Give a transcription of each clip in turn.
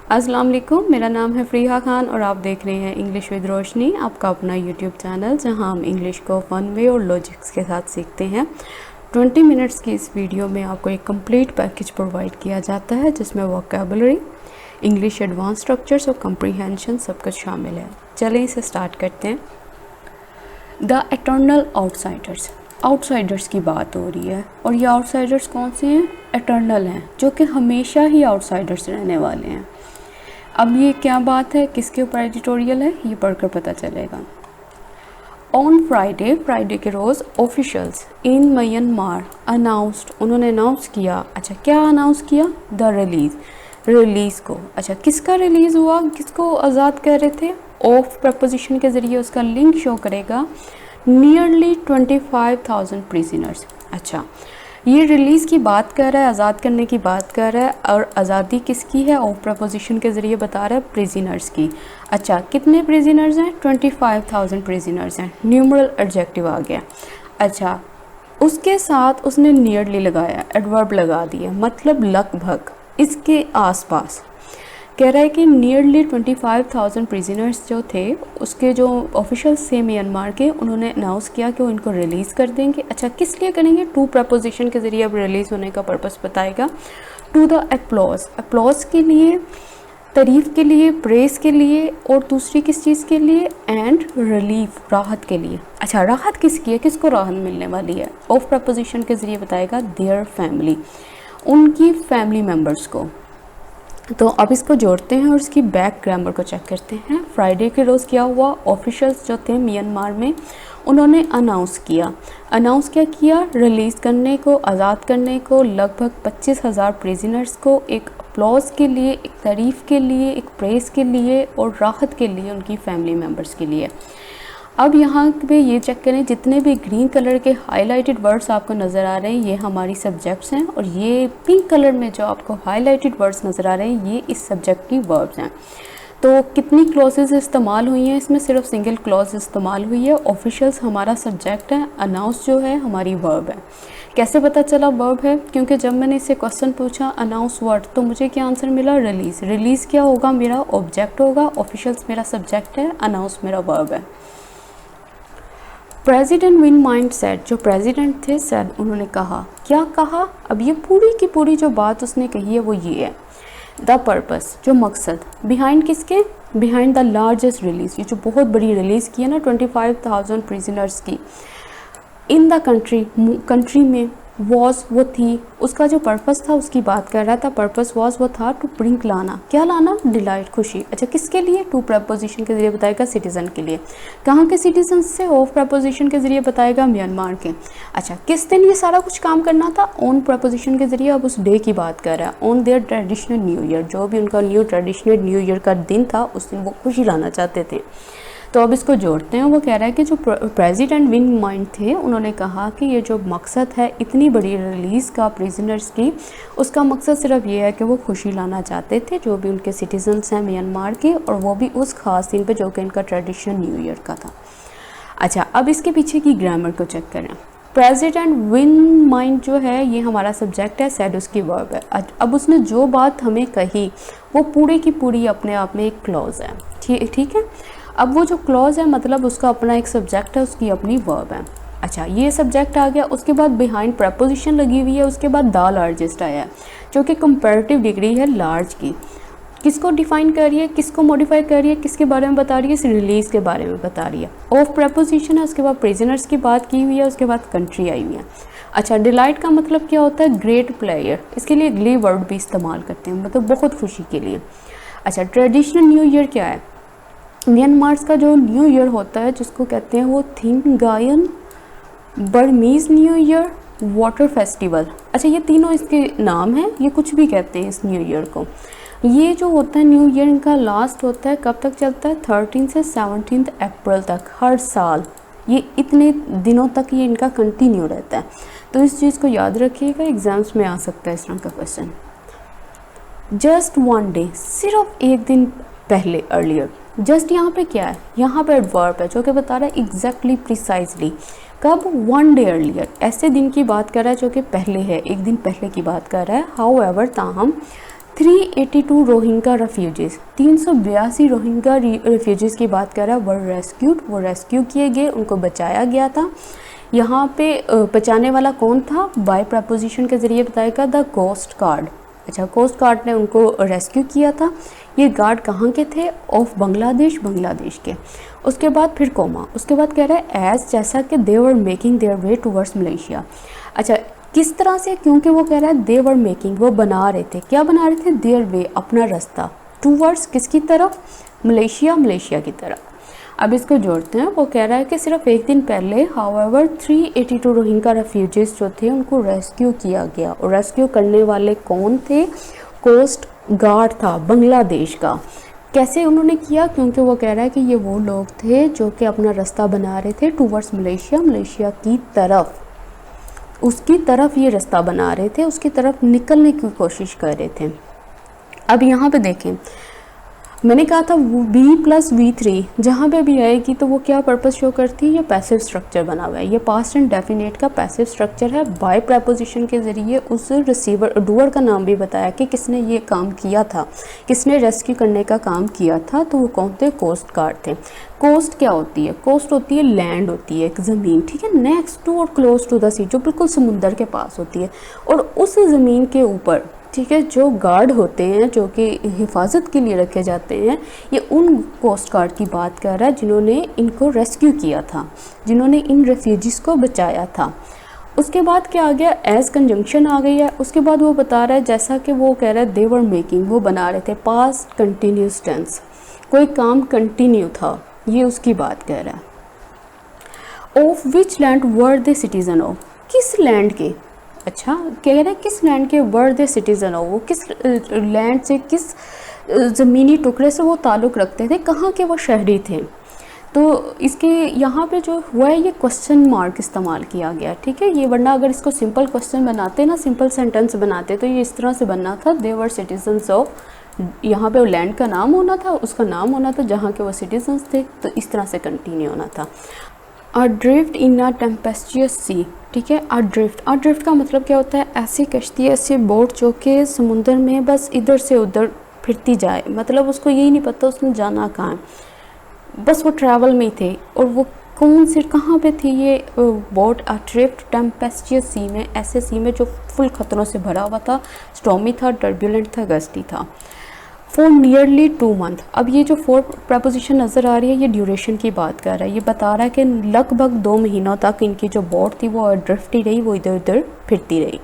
अस्सलाम वालेकुम, मेरा नाम है फ़रीहा खान और आप देख रहे हैं इंग्लिश विद रोशनी, आपका अपना यूट्यूब चैनल जहां हम इंग्लिश को फन वे और लॉजिक्स के साथ सीखते हैं। 20 मिनट्स की इस वीडियो में आपको एक कंप्लीट पैकेज प्रोवाइड किया जाता है जिसमें वोकैबुलरी, इंग्लिश एडवांस स्ट्रक्चर्स और कंप्रीहेंशन सब कुछ शामिल है। चलें इसे स्टार्ट करते हैं। द एटर्नल आउटसाइडर्स, आउटसाइडर्स की बात हो रही है और ये आउटसाइडर्स कौन से हैं? एटर्नल हैं, जो कि हमेशा ही आउटसाइडर्स रहने वाले हैं। अब ये क्या बात है, किसके ऊपर एडिटोरियल है, ये पढ़कर पता चलेगा। ऑन फ्राइडे, फ्राइडे के रोज़ ऑफिशियल्स इन म्यांमार अनाउंस्ड, उन्होंने अनाउंस किया। अच्छा, क्या अनाउंस किया? द रिलीज़ को। अच्छा, किसका रिलीज़ हुआ, किसको आज़ाद कर रहे थे? ऑफ प्रपोजिशन के ज़रिए उसका लिंक शो करेगा। Nearly 25,000 prisoners. अच्छा, ये रिलीज़ की बात कर रहा है, आज़ाद करने की बात कर रहा है और आज़ादी किसकी है? ऑफ प्रपोजिशन के ज़रिए बता रहा है प्रिजनर्स की। अच्छा, कितने प्रिजनर्स हैं? 25,000 प्रिजनर्स हैं। न्यूमरल एडजेक्टिव आ गया। अच्छा, उसके साथ उसने नियरली लगाया, एडवर्ब लगा दिया, मतलब लगभग, इसके आसपास। कह रहा है कि नियरली 25,000 प्रिजनर्स जो थे, उसके जो ऑफिशियल्स थे म्यांमार के, उन्होंने अनाउंस किया कि वो इनको रिलीज़ कर देंगे। अच्छा, किस लिए करेंगे? टू प्रपोजिशन के ज़रिए अब रिलीज़ होने का पर्पस बताएगा। टू द अप्लॉज के लिए, तारीफ़ के लिए, प्रेस के लिए, और दूसरी किस चीज़ के लिए? एंड रिलीफ, राहत के लिए। अच्छा, राहत किसकी है, किसको राहत मिलने वाली है? ऑफ प्रपोजिशन के ज़रिए बताएगा देयर फैमिली, उनकी फैमिली मेम्बर्स को। तो अब इसको जोड़ते हैं और इसकी बैक ग्रामर को चेक करते हैं। फ्राइडे के रोज़ क्या हुआ? ऑफिशियल्स जो थे म्यांमार में, उन्होंने अनाउंस क्या किया? रिलीज़ करने को, आज़ाद करने को लगभग 25,000 प्रिजनर्स को, एक अप्लॉज के लिए, एक तारीफ़ के लिए, एक प्रेस के लिए और राहत के लिए उनकी फैमिली मेम्बर्स के लिए। अब यहाँ पे ये चेक करें, जितने भी ग्रीन कलर के हाईलाइटेड वर्ड्स आपको नज़र आ रहे हैं ये हमारी सब्जेक्ट्स हैं, और ये पिंक कलर में जो आपको हाईलाइटेड वर्ड्स नज़र आ रहे हैं ये इस सब्जेक्ट की वर्ब्स हैं। तो कितनी क्लॉजेज इस्तेमाल हुई हैं? इसमें सिर्फ सिंगल क्लॉज इस्तेमाल हुई है। ऑफिशियल्स हमारा सब्जेक्ट है, अनाउंस जो है हमारी वर्ब है। कैसे पता चला वर्ब है? क्योंकि जब मैंने इससे क्वेश्चन पूछा अनाउंस व्हाट, तो मुझे क्या आंसर मिला? रिलीज़ क्या होगा? मेरा ऑब्जेक्ट होगा, ऑफिशियल्स मेरा सब्जेक्ट है, अनाउंस मेरा वर्ब है। प्रेसिडेंट विन माइंड सेड, जो प्रेसिडेंट थे सेड, उन्होंने कहा। क्या कहा? अब ये पूरी की पूरी जो बात उसने कही है वो ये है। द पर्पस, जो मकसद, बिहाइंड किसके? बिहाइंड द लार्जेस्ट रिलीज़, ये जो बहुत बड़ी रिलीज़ की है ना 25,000 प्रिजनर्स की इन द कंट्री में, वॉज, वो थी, उसका जो पर्पस था उसकी बात कर रहा था। पर्पस वॉज, वो था टू ब्रिंग, लाना, क्या लाना? डिलाइट, खुशी। अच्छा, किसके लिए? टू प्रपोजिशन के ज़रिए बताएगा सिटीज़न के लिए। कहाँ के सिटीजन से? ऑफ प्रपोजिशन के ज़रिए बताएगा म्यांमार के। अच्छा, किस दिन ये सारा कुछ काम करना था? ऑन प्रपोजिशन के ज़रिए अब उस डे की बात कर रहा है। On their traditional new year, जो भी उनका ट्रेडिशनल न्यू ईयर का दिन था उस दिन वो खुशी लाना चाहते थे। तो अब इसको जोड़ते हैं। वो कह रहा है कि जो प्रेसिडेंट विन माइंड थे, उन्होंने कहा कि ये जो मकसद है इतनी बड़ी रिलीज़ का प्रिजनर्स की, उसका मकसद सिर्फ ये है कि वो खुशी लाना चाहते थे जो भी उनके सिटीजन्स हैं म्यांमार के, और वो भी उस ख़ास दिन पे जो कि इनका ट्रेडिशनल न्यू ईयर का था। अच्छा, अब इसके पीछे की ग्रामर को चेक करें। प्रेसिडेंट विन माइंड जो है ये हमारा सब्जेक्ट है, सेड उसकी वर्ब है। अब उसने जो बात हमें कही वो पूरी की पूरी अपने आप में एक क्लॉज है। ठीक है। अब वो जो क्लॉज है मतलब उसका अपना एक सब्जेक्ट है, उसकी अपनी वर्ब है। अच्छा, ये सब्जेक्ट आ गया। उसके बाद बिहाइंड प्रपोजिशन लगी हुई है। उसके बाद द लार्जेस्ट आया है जो कि कंपैरेटिव डिग्री है लार्ज की। किसको डिफाइन कर रही है, किसको मॉडिफाई कर रही है, किसके बारे में बता रही है? इस रिलीज़ के बारे में बता रही है। ऑफ प्रपोजिशन है, उसके बाद प्रिजनर्स की बात की हुई है, उसके बाद कंट्री आई हुई है। अच्छा, डिलाइट का मतलब क्या होता है? Great player. इसके लिए ग्ली वर्ड भी इस्तेमाल करते हैं, मतलब बहुत खुशी के लिए। अच्छा, ट्रेडिशनल न्यू ईयर क्या है? म्यांमार का जो न्यू ईयर होता है जिसको कहते हैं वो Thingyan, Burmese New Year, water festival. अच्छा, ये तीनों इसके नाम हैं, ये कुछ भी कहते हैं इस न्यू ईयर को। ये जो होता है न्यू ईयर इनका लास्ट होता है, कब तक चलता है? 13 से 17 अप्रैल तक हर साल। ये इतने दिनों तक ये इनका कंटिन्यू रहता है। तो इस चीज़ को याद रखिएगा, एग्ज़ाम्स में आ सकता है इस तरह का क्वेश्चन। जस्ट वन डे, सिर्फ एक दिन पहले, अर्लियर। जस्ट यहाँ पे क्या है? यहाँ पे एडवर्ब है जो कि बता रहा है एग्जैक्टली, प्रिसाइजली। कब? वन डे अर्लियर, ऐसे दिन की बात कर रहा है जो कि पहले है, एक दिन पहले की बात कर रहा है। हाउएवर, ताहम, 382 रोहिंग्या रेफ्यूजीज़, 382 रोहिंग्या रेफ्यूजीज़ की बात कर रहा है, वर रेस्क्यूड, वो रेस्क्यू किए गए, उनको बचाया गया था। यहाँ पे बचाने वाला कौन था? बाय प्रपोजिशन के ज़रिए बताएगा द कोस्ट गार्ड। अच्छा, कोस्ट गार्ड ने उनको रेस्क्यू किया था। ये गार्ड कहाँ के थे? ऑफ बांग्लादेश, बांग्लादेश के। उसके बाद फिर कोमा, उसके बाद कह रहा है एज, जैसा कि they were making their way towards Malaysia. अच्छा, किस तरह से? क्योंकि वो कह रहा है दे वर मेकिंग, वो बना रहे थे, क्या बना रहे थे? देयर वे, अपना रास्ता, टूवर्ड्स किसकी तरफ? मलेशिया, मलेशिया की तरफ। अब इसको जोड़ते हैं। वो कह रहा है कि सिर्फ एक दिन पहले हाउएवर 382 रोहिंग्या रेफ्यूजीज़ जो थे उनको रेस्क्यू किया गया, और रेस्क्यू करने वाले कौन थे? कोस्ट गार्ड था बांग्लादेश का। कैसे उन्होंने किया? क्योंकि वो कह रहा है कि ये वो लोग थे जो कि अपना रास्ता बना रहे थे टूवर्ड्स मलेशिया, मलेशिया की तरफ, उसकी तरफ ये रास्ता बना रहे थे, उसकी तरफ निकलने की कोशिश कर रहे थे। अब यहाँ पे देखें, मैंने कहा था V+V3 जहाँ पे भी आएगी तो वो क्या पर्पस शो करती है? ये पैसिव स्ट्रक्चर बना हुआ है, ये पास्ट एंड डेफिनेट का पैसिव स्ट्रक्चर है। बाय प्रपोजिशन के ज़रिए उस रिसीवर डूअर का नाम भी बताया कि किसने ये काम किया था, किसने रेस्क्यू करने का काम किया था, तो वो कौन थे? कोस्ट गार्ड थे। कोस्ट क्या होती है? कोस्ट होती है लैंड, होती है एक ज़मीन, ठीक है, नेक्स्ट टू और क्लोज टू द सी, जो बिल्कुल समुंदर के पास होती है। और उस ज़मीन के ऊपर, ठीक है, जो गार्ड होते हैं जो कि हिफाजत के लिए रखे जाते हैं, ये उन कोस्ट गार्ड की बात कर रहा है जिन्होंने इनको रेस्क्यू किया था, जिन्होंने इन रेफ्यूजीज़ को बचाया था। उसके बाद क्या आ गया? एज कंजंक्शन आ गई है। उसके बाद वो बता रहा है, जैसा कि वो कह रहा है दे वर मेकिंग, वो बना रहे थे, पास्ट कंटिन्यूस टेंस, कोई काम कंटिन्यू था, ये उसकी बात कह रहा है। Of which land were they citizen of, किस लैंड के? अच्छा, कह रहे हैं किस लैंड के वर दे सिटीजन ऑफ, वो किस लैंड से, किस ज़मीनी टुकड़े से वो ताल्लुक़ रखते थे, कहाँ के वो शहरी थे। तो इसके यहाँ पे जो हुआ है ये क्वेश्चन मार्क इस्तेमाल किया गया, ठीक है। ये वरना अगर इसको सिंपल क्वेश्चन बनाते ना, सिंपल सेंटेंस बनाते, तो ये इस तरह से बनना था, दे वर सिटीजन्स ऑफ, यहाँ पे वो लैंड का नाम होना था, उसका नाम होना था जहाँ के वो सिटीजन्स थे, तो इस तरह से कंटिन्यू होना था। अड्रिफ्ट इन अ टेम्पेस्टियस सी, ठीक है। अड्रिफ्ट का मतलब क्या होता है? ऐसी कश्ती, ऐसी बोट जो कि समुंदर में बस इधर से उधर फिरती जाए, मतलब उसको यही नहीं पता उसने जाना कहाँ है, बस वो ट्रैवल में ही थे। और वो कौन से, कहाँ पे थी ये बोट? अड्रिफ्ट टेम्पेस्टियस सी में, ऐसे सी में जो फुल खतरों से भरा हुआ था, स्टॉर्मी था, टर्बुलेंट था, गस्टी था। फॉर नियरली 2 मंथ, अब ये जो 4 प्रपोजिशन नज़र आ रही है ये ड्यूरेशन की बात कर रहा है। ये बता रहा है कि लगभग 2 महीनों तक इनकी जो बोट थी वो ड्रिफ्ट ही रही, वो इधर उधर फिरती रही।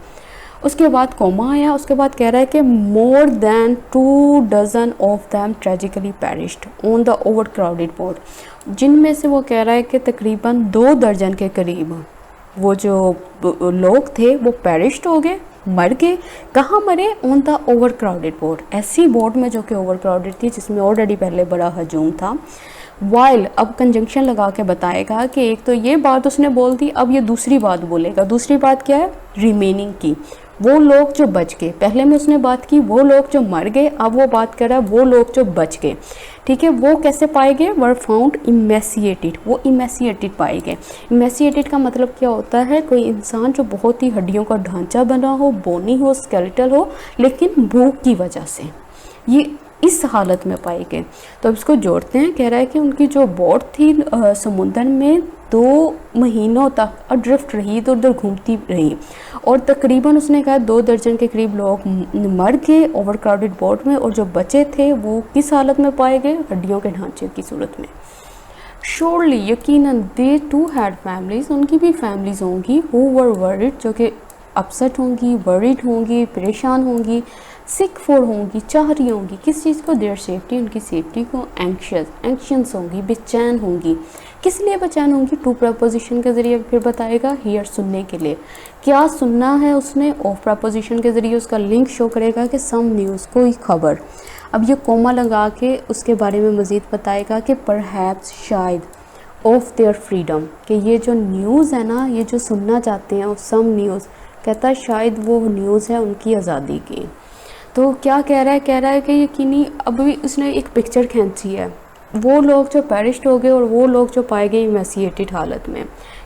उसके बाद कोमा आया, उसके बाद कह रहा है कि more than 2 dozen of them tragically perished on the over crowded boat, जिनमें से वो कह रहा है कि तकरीबन 2 दर्जन के करीब वो जो लोग थे वो पेरिश्ड हो गए, मर गए। कहाँ मरे? On the over crowded boat, ऐसी बोट में जो कि ओवर क्राउडेड थी, जिसमें ऑलरेडी पहले बड़ा हजूम था। वाइल, अब कंजंक्शन लगा के बताएगा कि एक तो ये बात उसने बोल दी, अब ये दूसरी बात बोलेगा। दूसरी बात क्या है? रिमेनिंग की, वो लोग जो बच गए। पहले में उसने बात की वो लोग जो मर गए, अब वो बात कर रहा है वो लोग जो बच गए, ठीक है। वो कैसे पाए गए? वर फाउंड इमेसिएटेड, वो इमेसिएटेड पाए गए। इमेसिएटेड का मतलब क्या होता है? कोई इंसान जो बहुत ही हड्डियों का ढांचा बना हो, बोनी हो, स्केलेटल हो, लेकिन भूख की वजह से ये इस हालत में पाए गए। तो अब इसको जोड़ते हैं। कह रहा है कि उनकी जो बोट थी समुंदर में 2 महीनों तक अड्रिफ्ट रही, इधर उधर घूमती रही, और तकरीबन उसने कहा 2 दर्जन के करीब लोग मर गए ओवर क्राउडेड बोट में, और जो बचे थे वो किस हालत में पाए गए? हड्डियों के ढांचे की सूरत में। श्योरली, यकीनन, दे टू हैड फैमिलीज, उनकी भी फैमिलीज होंगी, हु वर वरीड, जो कि अपसेट होंगी, वरीड होंगी, परेशान होंगी, सिक फॉर होंगी, चाह रही होंगी किस चीज़ को? देयर सेफ्टी, उनकी सेफ्टी को। एंक्शियस होंगी, बेचैन होंगी। किस लिए बेचैन होंगी? 2 प्रपोजिशन के ज़रिए फिर बताएगा। हियर, सुनने के लिए। क्या सुनना है उसने? ऑफ प्रपोजिशन के ज़रिए उसका लिंक शो करेगा कि सम न्यूज़, कोई खबर। अब ये कोमा लगा के उसके बारे में मज़ीद बताएगा कि परहैप्स, शायद, ऑफ देयर फ्रीडम, कि ये जो न्यूज़ है ना, ये जो सुनना चाहते हैं, सम न्यूज़, कहता है शायद वो न्यूज़ है उनकी आज़ादी की। तो क्या कह रहा है? कह रहा है कि यकीनी, अभी उसने एक पिक्चर खींची है, वो लोग जो पेरिश्ड हो गए और वो लोग जो पाए गए इमेसिएटेड हालत में।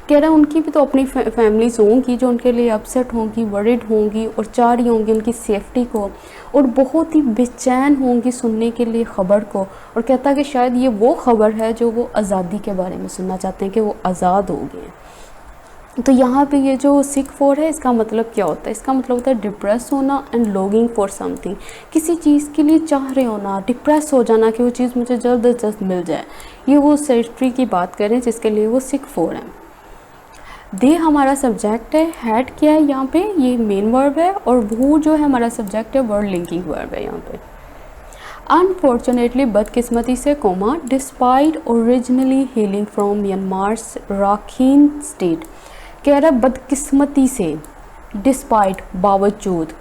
कह रहा है उनकी भी तो अपनी फैमिलीज होंगी जो उनके लिए अपसेट होंगी, वरिड होंगी और चाह रही होंगी उनकी सेफ्टी को, और बहुत ही बेचैन होंगी सुनने के लिए ख़बर को। और कहता है कि शायद ये वो ख़बर है जो वो आज़ादी के बारे में सुनना चाहते हैं कि वो आज़ाद हो गए। तो यहाँ पे ये जो सिक फॉर है, इसका मतलब क्या होता है? इसका मतलब होता है डिप्रेस होना एंड लॉन्गिंग फॉर समथिंग, किसी चीज़ के लिए चाह रहे होना, डिप्रेस हो जाना कि वो चीज़ मुझे जल्द अज जल्द मिल जाए। ये वो सेक्रेटरी की बात करें जिसके लिए वो सिक फॉर है। दे हमारा सब्जेक्ट है, हैड क्या है यहाँ पे? ये मेन वर्ब है, और वो जो है हमारा सब्जेक्ट है, वर्ड लिंकिंग वर्ब है यहाँ पे। अनफॉर्चुनेटली बदकिस्मती से, comma, despite originally hailing from Myanmar's Rakhine state. कह रहा बदकिस्मती से, डिस्पाइट बावजूद,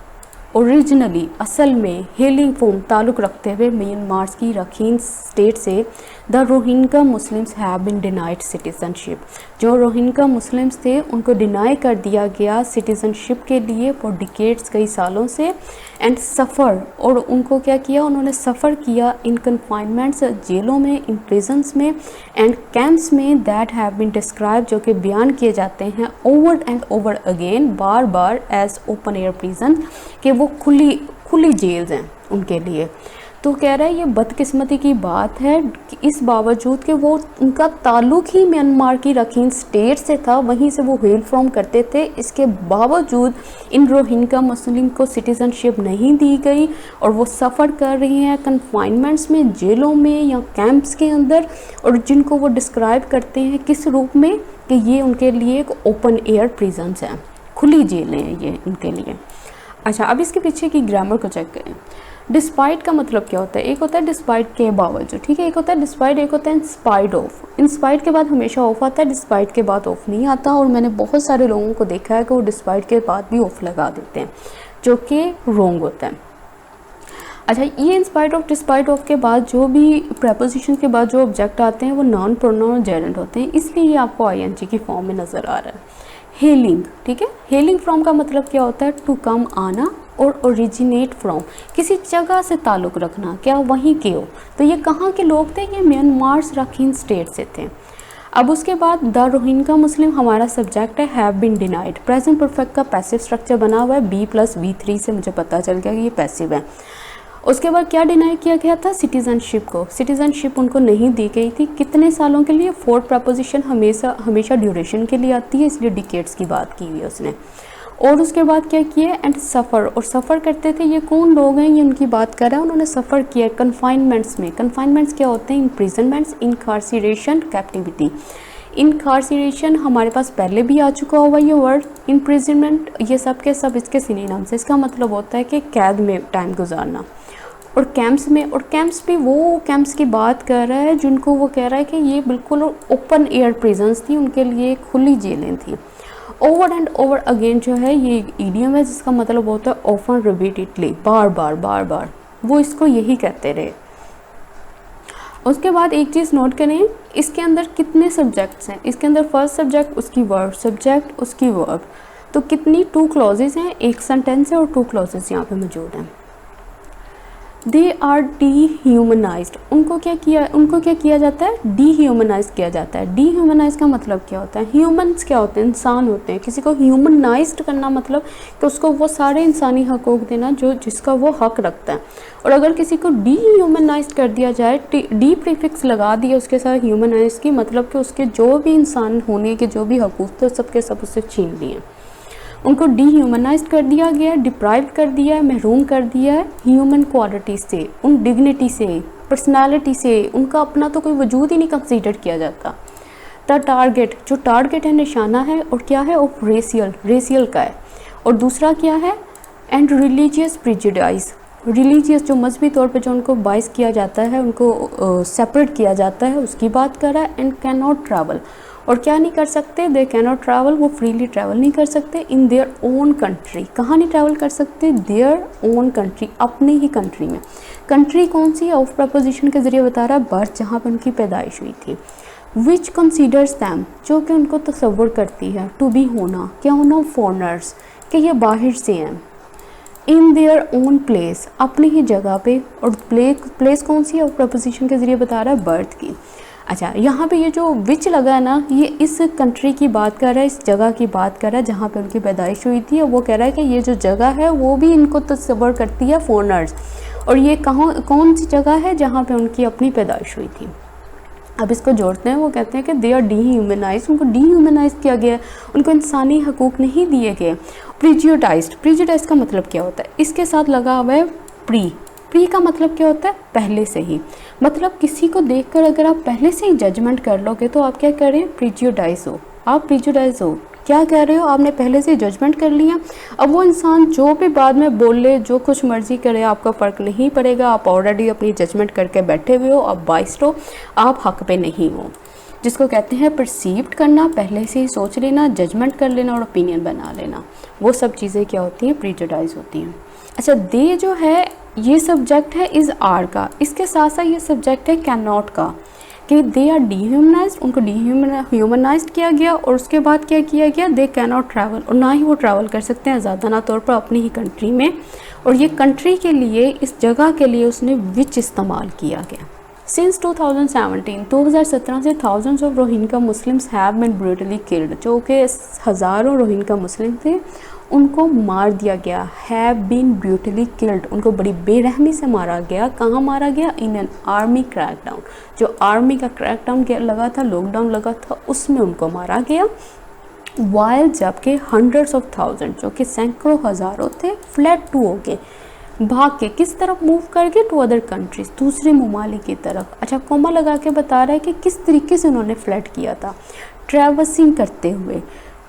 ओरिजिनली असल में, हेलिंग फ्रॉम ताल्लुक़ रखते हुए, म्यांमार की रखीन स्टेट से, the Rohingya Muslims have been denied citizenship. जो रोहिंग्या मुस्लिम्स थे उनको डिनाई कर दिया गया सिटीजनशिप के लिए फॉर डिकेड्स, कई सालों से, एंड सफ़र, और उनको क्या किया, उन्होंने सफ़र किया इन कन्फाइनमेंट्स, जेलों में, इन प्रिजन्स में, एंड कैंप्स में, दैट हैव बीन डिस्क्राइब, जो कि बयान किए जाते हैं ओवर एंड ओवर अगेन, बार बार, एज ओपन एयर प्रिजन, कि वो खुली जेल्स हैं उनके लिए। तो कह रहा है ये बदकिस्मती की बात है कि इस बावजूद कि वो, उनका ताल्लुक़ ही म्यांमार की रखीन स्टेट से था, वहीं से वो हेल फ्रॉम करते थे, इसके बावजूद इन रोहिंग्या मुस्लिम को सिटीज़नशिप नहीं दी गई, और वो सफ़र कर रही हैं कन्फाइनमेंट्स में, जेलों में या कैंप्स के अंदर, और जिनको वो डिस्क्राइब करते हैं किस रूप में, कि ये उनके लिए एक ओपन एयर प्रिजन्स हैं, खुली जेलें हैं ये उनके लिए। अच्छा, अब इसके पीछे की ग्रामर को चेक करें। डिस्पाइट का मतलब क्या होता है? एक होता है डिस्पाइट के बावजूद, ठीक है, एक होता है डिस्पाइट, एक होता है इंस्पाइट ऑफ। इंस्पाइट के बाद हमेशा ऑफ आता है, डिस्पाइट के बाद ऑफ नहीं आता, और मैंने बहुत सारे लोगों को देखा है कि वो डिस्पाइट के बाद भी ऑफ लगा देते हैं, जो कि रॉन्ग होता है। अच्छा, ये इंस्पाइट ऑफ, डिस्पाइट ऑफ के बाद जो भी प्रेपोजिशन के बाद जो ऑब्जेक्ट आते हैं वो नॉन प्रोनाउन जेरेंट होते हैं, इसलिए ये आपको आईएनजी की फॉर्म में नज़र आ रहा है। हेलिंग, ठीक है, हेलिंग फ्रॉम का मतलब क्या होता है? टू कम, आना, और ओरिजिनेट फ्रॉम, किसी जगह से ताल्लुक़ रखना, क्या वहीं के हो। तो ये कहाँ के लोग थे? ये म्यांमार राखीन स्टेट से थे। अब उसके बाद द रोहिंग्या मुस्लिम हमारा सब्जेक्ट है, have been denied, present perfect का पैसिव स्ट्रक्चर बना हुआ है, B+V3 से मुझे पता चल गया कि ये पैसिव है। उसके बाद क्या डिनाई किया गया था? सिटीज़नशिप को, सिटीज़नशिप उनको नहीं दी गई थी। कितने सालों के लिए? फोर्थ प्रपोजिशन हमेशा ड्यूरेशन के लिए आती है, इसलिए डिकेड्स की बात की हुई है उसने। और उसके बाद क्या किया? एंड सफ़र, और सफ़र करते थे, ये कौन लोग हैं? ये उनकी बात कर रहा है, उन्होंने सफ़र किया कन्फाइनमेंट्स में। कन्फाइनमेंट्स क्या होते हैं? इम्प्रिजनमेंट्स, इनकार्सिरेशन, कैप्टिविटी। इनकार्सिरेशन हमारे पास पहले भी आ चुका हुआ ये वर्ड, इम्प्रिजनमेंट, ये सब के सब इसके सिनोनिम से, इसका मतलब होता है कि कैद में टाइम गुजारना। और कैंप्स में, और कैंप्स भी वो कैंप्स की बात कर रहा है जिनको वो कह रहा है कि ये बिल्कुल ओपन एयर प्रिजन्स थी, उनके लिए खुली जेलें थी। ओवर एंड ओवर अगेन जो है ये ईडियम है जिसका मतलब होता है ऑफन, रिपीटेडली, बार बार, वो इसको यही कहते रहे। उसके बाद एक चीज़ नोट करें, इसके अंदर कितने सब्जेक्ट्स हैं? इसके अंदर फर्स्ट सब्जेक्ट, उसकी वर्ब, सब्जेक्ट, उसकी वर्ब, तो कितनी 2 क्लॉजेज हैं, एक सेंटेंस है और 2 क्लॉजेज यहाँ पे मौजूद हैं। दे आर डीह्यूमनाइज्ड, उनको क्या किया जाता है? डीह्यूमनाइज किया जाता है। डीह्यूमनाइज का मतलब क्या होता है? ह्यूमन्स क्या होते हैं? इंसान होते हैं। किसी को ह्यूमनाइज्ड करना मतलब कि उसको वो सारे इंसानी हकूक़ देना जो जिसका वो हक रखता है। और अगर किसी को डीह्यूमनाइज्ड कर दिया जाए, डी प्रीफिक्स लगा दिया उसके साथ ह्यूमनाइज की, मतलब कि उसके जो भी इंसान होने के जो भी हकूक़ थे सबके सब उससे छीन लिए, उनको डीह्यूमनाइज कर दिया गया, डिप्राइव कर दिया है, महरूम कर दिया है ह्यूमन क्वालिटी से, उन डिग्निटी से, पर्सनालिटी से, उनका अपना तो कोई वजूद ही नहीं कंसीडर किया जाता। द टारगेट, जो टारगेट है, निशाना है, और क्या है? ऑफ रेशियल का है। और दूसरा क्या है? एंड रिलीजियस प्रिजुडाइज, रिलीजियस जो मजहबी तौर पे जो उनको बाइस किया जाता है, उनको सेपरेट किया जाता है, उसकी बात कर रहा है। एंड कैन नॉट ट्रैवल, और क्या नहीं कर सकते? दे कैन नॉट ट्रैवल, वो फ्रीली ट्रैवल नहीं कर सकते इन देयर ओन कंट्री। कहाँ नहीं ट्रैवल कर सकते? देयर ओन कंट्री, अपनी ही कंट्री में। कंट्री कौन सी है? ऑफ प्रपोजिशन के ज़रिए बता रहा है, बर्थ, जहाँ पर उनकी पैदाइश हुई थी। विच कंसीडर्स दैम, जो कि उनको तसव्वुर करती है, टू बी होना, क्या होना? फॉरनर्स, कि ये बाहर से हैं। इन देयर ओन प्लेस, अपनी ही जगह पे, और प्लेस कौन सी है? ऑफ प्रपोजिशन के ज़रिए बता रहा है, बर्थ की। अच्छा, यहाँ पे ये जो विच लगा है ना, ये इस कंट्री की बात कर रहा है, इस जगह की बात कर रहा है जहाँ पे उनकी पैदाइश हुई थी। और वो कह रहा है कि ये जो जगह है वो भी इनको तस्वर करती है फॉरेनर्स, और ये कौन सी जगह है जहाँ पे उनकी अपनी पैदाइश हुई थी। अब इसको जोड़ते हैं, वो कहते हैं कि दे आर डीह्यूमनाइज, उनको डीह्यूमनाइज किया गया, उनको इंसानी हकूक़ नहीं दिए गए। प्रीजुडाइज का मतलब क्या होता है, इसके साथ लगा हुआ है प्री का मतलब क्या होता है, पहले से ही। मतलब किसी को देखकर अगर आप पहले से ही जजमेंट कर लोगे तो आप क्या कर रहे हैं, प्रीजुडाइज हो, आप प्रीजुडाइज हो। क्या कह रहे हो, आपने पहले से जजमेंट कर लिया। अब वो इंसान जो भी बाद में बोले, जो कुछ मर्जी करे, आपका फ़र्क नहीं पड़ेगा, आप ऑलरेडी अपनी जजमेंट करके बैठे हुए हो, आप बाइस्ड हो, आप हक पे नहीं हो। जिसको कहते हैं परसीव्ड करना, पहले से ही सोच लेना, जजमेंट कर लेना और ओपिनियन बना लेना, वो सब चीज़ें क्या होती हैं, प्रीजुडाइज होती हैं। अच्छा, दे जो है ये सब्जेक्ट है इज़ आर का, इसके साथ साथ ये सब्जेक्ट है कैन नॉट का, कि दे आर डीह्यूमनाइज्ड, उनको ह्यूमनाइज्ड किया गया। और उसके बाद क्या किया गया, दे कैन नॉट ट्रैवल, और ना ही वो ट्रैवल कर सकते हैं आज़ादाना तौर पर अपनी ही कंट्री में। और ये कंट्री के लिए, इस जगह के लिए उसने विच इस्तेमाल किया गया। सिंस 2017 से thousands of Rohingya Muslims have been brutally killed, जो कि हज़ारों रोहिंग्या मुस्लिम थे उनको मार दिया गया। हैव बीन ब्रूटली किल्ड, उनको बड़ी बेरहमी से मारा गया। कहाँ मारा गया, इन एन आर्मी क्रैकडाउन, जो आर्मी का क्रैकडाउन लगा था, लॉकडाउन लगा था, उसमें उनको मारा गया। वाइल जबकि हंड्रेड्स ऑफ थाउजेंड, जो कि सैकड़ों हज़ारों थे, फ्लैट टू हो गए, भाग के किस तरफ मूव कर गए, टू अदर कंट्रीज, दूसरे ममालिक की तरफ। अच्छा, कोमा लगा के बता रहा है कि किस तरीके से उन्होंने फ्लैट किया था, ट्रैवर्सिंग करते हुए,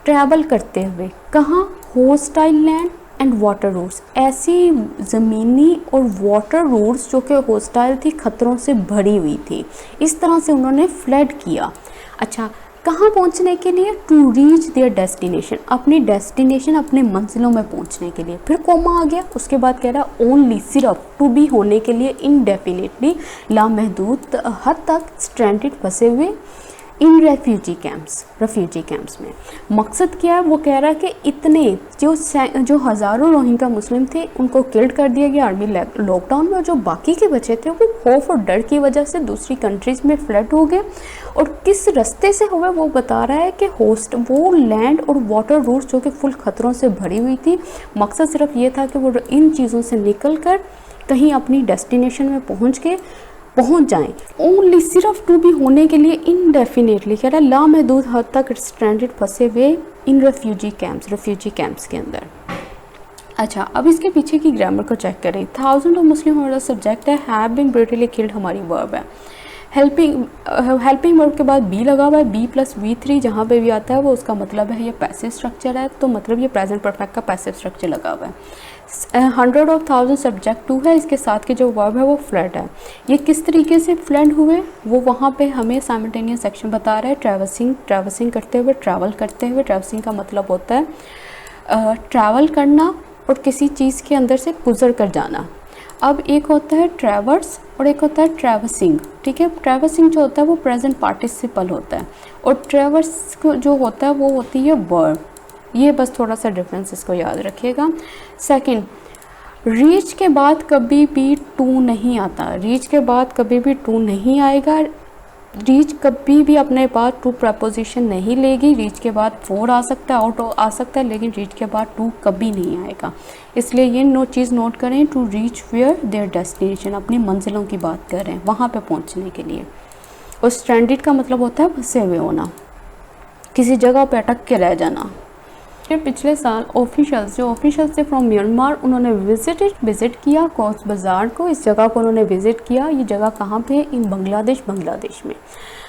ट्रैवल करते हुए। कहाँ, hostile land and water routes, ऐसी ज़मीनी और वाटर रूट्स जो कि होस्टाइल थी, खतरों से भरी हुई थी, इस तरह से उन्होंने फ्लड किया। अच्छा, कहाँ पहुँचने के लिए, टू रीच देयर डेस्टिनेशन, अपनी डेस्टिनेशन, अपने मंजिलों में पहुँचने के लिए। फिर कोमा आ गया, उसके बाद कह रहा ओनली, सिर्फ, टू बी होने के लिए, इनडेफिनेटली, लामहदूद हद तक, स्ट्रैंडेड, फंसे हुए, इन रेफ्यूजी कैंप्स में। मकसद क्या है, वो कह रहा है कि इतने जो हज़ारों रोहिंग्या मुस्लिम थे उनको किल्ड कर दिया गया आर्मी लॉकडाउन में, और जो बाकी के बचे थे वो खौफ और डर की वजह से दूसरी कंट्रीज़ में फ्लड हो गए। और किस रास्ते से हुए वो बता रहा है कि वो लैंड और वाटर रूट्स जो कि फुल खतरों से भरी हुई थी। मकसद सिर्फ ये था कि वो इन चीज़ों से निकल कर कहीं अपनी डेस्टिनेशन में पहुंच जाएं। ओनली, सिर्फ, टू भी होने के लिए, इनडेफिनेटली, कह रहा है लामहदूद हद तक स्ट्रैंडेड, फंसे हुए इन रेफ्यूजी कैंप्स के अंदर। अच्छा, अब इसके पीछे की ग्रामर को चेक करें। थाउजेंड ऑफ मुस्लिम हमारा सब्जेक्ट है, हैव बीन ब्रूटली किल्ड हमारी वर्ब है। हेल्पिंग वर्ब के बाद बी लगा हुआ है, बी प्लस V3 जहाँ पे भी आता है वो उसका मतलब है ये पैसिव स्ट्रक्चर है, तो मतलब ये प्रेजेंट परफेक्ट का पैसिव स्ट्रक्चर लगा हुआ है। 100 ऑफ 1000 सब्जेक्ट 2 है, इसके साथ के जो वर्ब है वो फ्लड है। ये किस तरीके से फ्लड हुए वो वहाँ पे हमें साइमल्टेनियस सेक्शन बता रहा है। ट्रैवर्सिंग करते हुए, ट्रैवल करते हुए, ट्रैवर्सिंग का मतलब होता है ट्रैवल करना और किसी चीज़ के अंदर से गुजर कर जाना। अब एक होता है ट्रैवर्स और एक होता है ट्रैवर्सिंग, ठीक है। ट्रैवर्सिंग जो होता है वो प्रेजेंट पार्टिसिपल होता है और ट्रैवर्स जो होता है वो होती है वर्ब। ये बस थोड़ा सा डिफरेंस इसको याद रखिएगा। सेकंड, रीच के बाद कभी भी टू नहीं आता, रीच के बाद कभी भी टू नहीं आएगा। रीच कभी भी अपने पास टू प्रपोजिशन नहीं लेगी। रीच के बाद फोर आ सकता है, आउट आ सकता है, लेकिन रीच के बाद टू कभी नहीं आएगा। इसलिए ये चीज़ नोट करें, to reach where their destination, अपनी मंजिलों की बात कर रहे हैं, वहाँ पे पहुँचने के लिए। और स्ट्रैंडेड का मतलब होता है फंसे हुए होना, किसी जगह पे अटक के रह जाना। फिर पिछले साल ऑफिशियल्स थे फ्रॉम म्यांमार, उन्होंने विज़िट किया कॉक्स बाज़ार को। इस जगह को उन्होंने विज़िट किया। ये जगह कहाँ पे है? इन बांग्लादेश में।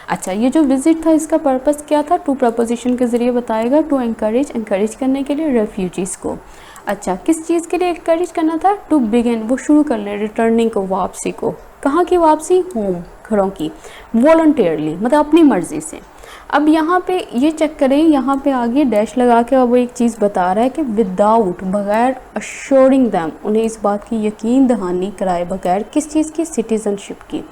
अच्छा, ये जो विज़िट था इसका पर्पस क्या था? टू प्रपोजिशन के ज़रिए बताएगा। टू एनकरेज करने के लिए रेफ्यूजीज़ को। अच्छा, किस चीज़ के लिए एनकरेज करना था? टू बिगिन, वो शुरू कर ले, रिटर्निंग को, वापसी को। कहाँ की वापसी? होम, घरों की। वॉलंटियरली, मतलब अपनी मर्ज़ी से। अब यहाँ पे ये चेक करें, यहाँ पे आगे डैश लगा के अब वो एक चीज़ बता रहा है कि विदाउट, बगैर, अश्योरिंग दैम, उन्हें इस बात की यकीन दहानी कराए बगैर, किस चीज़ की? सिटीज़नशिप की।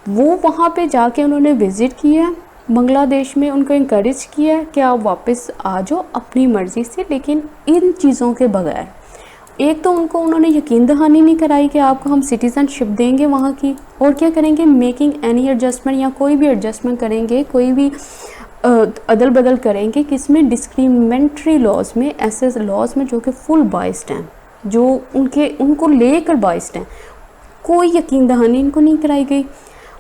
वो वहाँ पे जाके उन्होंने विज़िट किया बांग्लादेश में, उनको इनकरेज किया कि आप वापस आ जाओ अपनी मर्ज़ी से, लेकिन इन चीज़ों के बगैर। एक तो उन्होंने यकीन दहानी नहीं कराई कि आपको हम सिटीज़नशिप देंगे वहाँ की, और क्या करेंगे, मेकिंग एनी एडजस्टमेंट, या कोई भी एडजस्टमेंट करेंगे, कोई भी अदल बदल करेंगे किसमें, डिस्क्रिमिनेटरी लॉज में, ऐसे लॉज में जो कि फुल बाइस्ड हैं, जो उनको लेकर बाइस्ड हैं। कोई यकीन दहानी इनको नहीं कराई गई।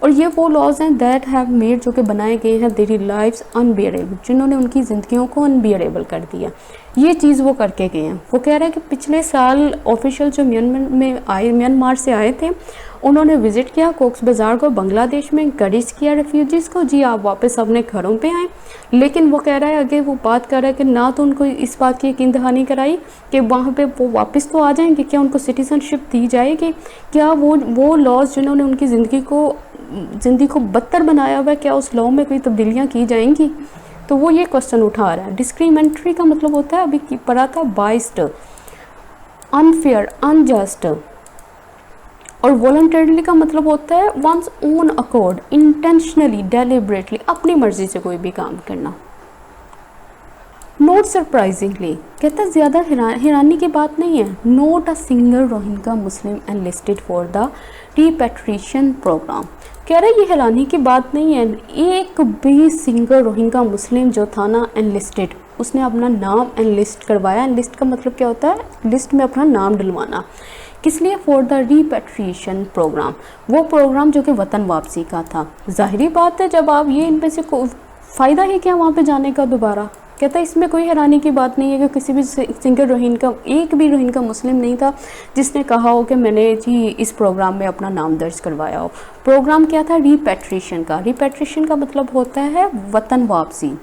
और ये वो लॉज हैं दैट हैव मेड, जो कि बनाए गए हैं, देयर लाइव्स अनबियरेबल, जिन्होंने उनकी ज़िंदगियों को अनबियरेबल कर दिया। ये चीज़ वो करके गए हैं। वो कह रहे हैं कि पिछले साल ऑफिशियल जो म्यांमार से आए थे, उन्होंने विज़िट किया कोक्स बाज़ार को, बांग्लादेश में इंकरेज किया रेफ्यूजीज़ को, जी आप वापस अपने घरों पे आएँ। लेकिन वो कह रहा है, आगे वो बात कर रहा है कि ना तो उनको इस बात की यकीन दहानी कराई कि वहाँ पे वो वापस तो आ जाएंगे, क्या उनको सिटीज़नशिप दी जाएगी, क्या वो लॉज जिन्होंने उनकी ज़िंदगी को बदतर बनाया हुआ है, क्या उस लॉ में कोई तब्दीलियाँ की जाएंगी। तो वो ये क्वेश्चन उठा रहा है। डिस्क्रिमिनेटरी का मतलब होता है, अभी पढ़ा था, बाइस्ड, अनफेयर, अनजस्ट। और वॉलंटरीली का मतलब होता है one's own accord, intentionally, deliberately, अपनी मर्जी से कोई भी काम करना। नोट सरप्राइजिंगली, कहता है ज़्यादा हैरानी की बात नहीं है, not a single Rohingya Muslim enlisted for the repatriation program. कह रहे ये हैरानी की बात नहीं है, एक भी सिंगल रोहिंग्या मुस्लिम जो था ना एनलिस्टेड, उसने अपना नाम एनलिस्ट करवाया। एनलिस्ट का मतलब क्या होता है, लिस्ट में अपना नाम डलवाना। किस लिए, फॉर द रिपैट्रिएशन प्रोग्राम, वो प्रोग्राम जो कि वतन वापसी का था। ज़ाहिरी बात है, जब आप ये इनमें से फ़ायदा ही क्या वहाँ पे जाने का दोबारा। कहता है इसमें कोई हैरानी की बात नहीं है कि किसी भी सिंगल रोहिंग्या, एक भी रोहिंग्या मुस्लिम नहीं था जिसने कहा हो कि मैंने जी इस प्रोग्राम में अपना नाम दर्ज करवाया हो। प्रोग्राम क्या था, रिपैट्रिएशन का। रिपैट्रिएशन का मतलब होता है वतन वापसी।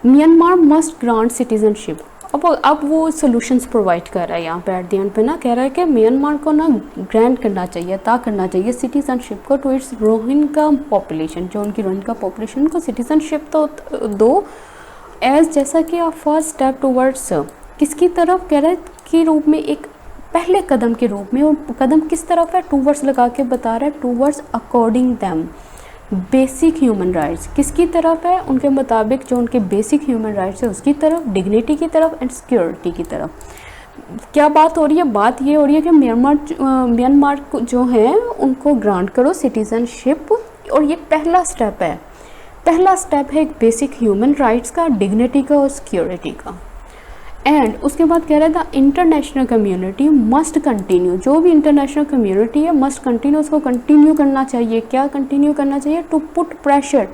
Myanmar must grant citizenship. अब वो सॉल्यूशंस प्रोवाइड कर रहा है यहाँ पे एट द एंड पे ना, कह रहा है कि म्यांमार को ना ग्रांट करना चाहिए, करना चाहिए सिटीजनशिप को टू इट्स रोहिंग्या पॉपुलेशन, जो उनकी रोहिंग्या पॉपुलेशन को सिटीजनशिप तो दो, एज जैसा कि आप फर्स्ट स्टेप टूवर्ड्स, किसकी तरफ, कह रहा है के रूप में, एक पहले कदम के रूप में। और कदम किस तरफ है, टूवर्ड्स लगा के बता रहा है, towards according them basic human rights, किसकी तरफ है, उनके मुताबिक जो उनके बेसिक ह्यूमन राइट्स है उसकी तरफ, डिग्निटी की तरफ एंड सिक्योरिटी की तरफ। क्या बात हो रही है, बात ये हो रही है कि म्यांमार जो है उनको ग्रांट करो सिटीजनशिप, और ये पहला स्टेप है। पहला स्टेप है एक बेसिक ह्यूमन राइट्स का, डिग्निटी का और सिक्योरिटी का। एंड उसके बाद कह रहा था इंटरनेशनल कम्युनिटी मस्ट कंटिन्यू, जो भी इंटरनेशनल कम्युनिटी है मस्ट कंटिन्यू, उसको कंटिन्यू करना चाहिए। क्या कंटिन्यू करना चाहिए, टू पुट प्रेशर,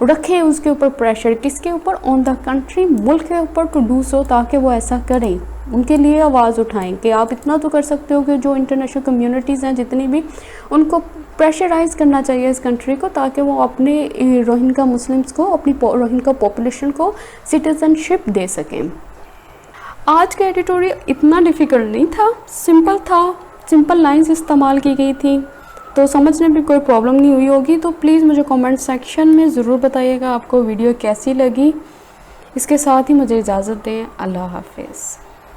रखें उसके ऊपर प्रेशर, किसके ऊपर, ऑन द कंट्री, मुल्क के ऊपर, टू डू सो, ताकि वो ऐसा करें, उनके लिए आवाज़ उठाएं कि आप इतना तो कर सकते हो कि जो इंटरनेशनल कम्युनिटीज़ हैं जितनी भी, उनको प्रेशराइज करना चाहिए इस कंट्री को, ताकि वो अपने रोहिंग्या मुस्लिम्स को, अपनी रोहिंग्या पॉपुलेशन को सिटीजनशिप दे सकें। आज का एडिटोरियल इतना डिफ़िकल्ट नहीं था, सिंपल था, सिंपल लाइंस इस्तेमाल की गई थी, तो समझने में कोई प्रॉब्लम नहीं हुई होगी। तो प्लीज़ मुझे कमेंट सेक्शन में ज़रूर बताइएगा आपको वीडियो कैसी लगी। इसके साथ ही मुझे इजाज़त दें, अल्लाह हाफिज़।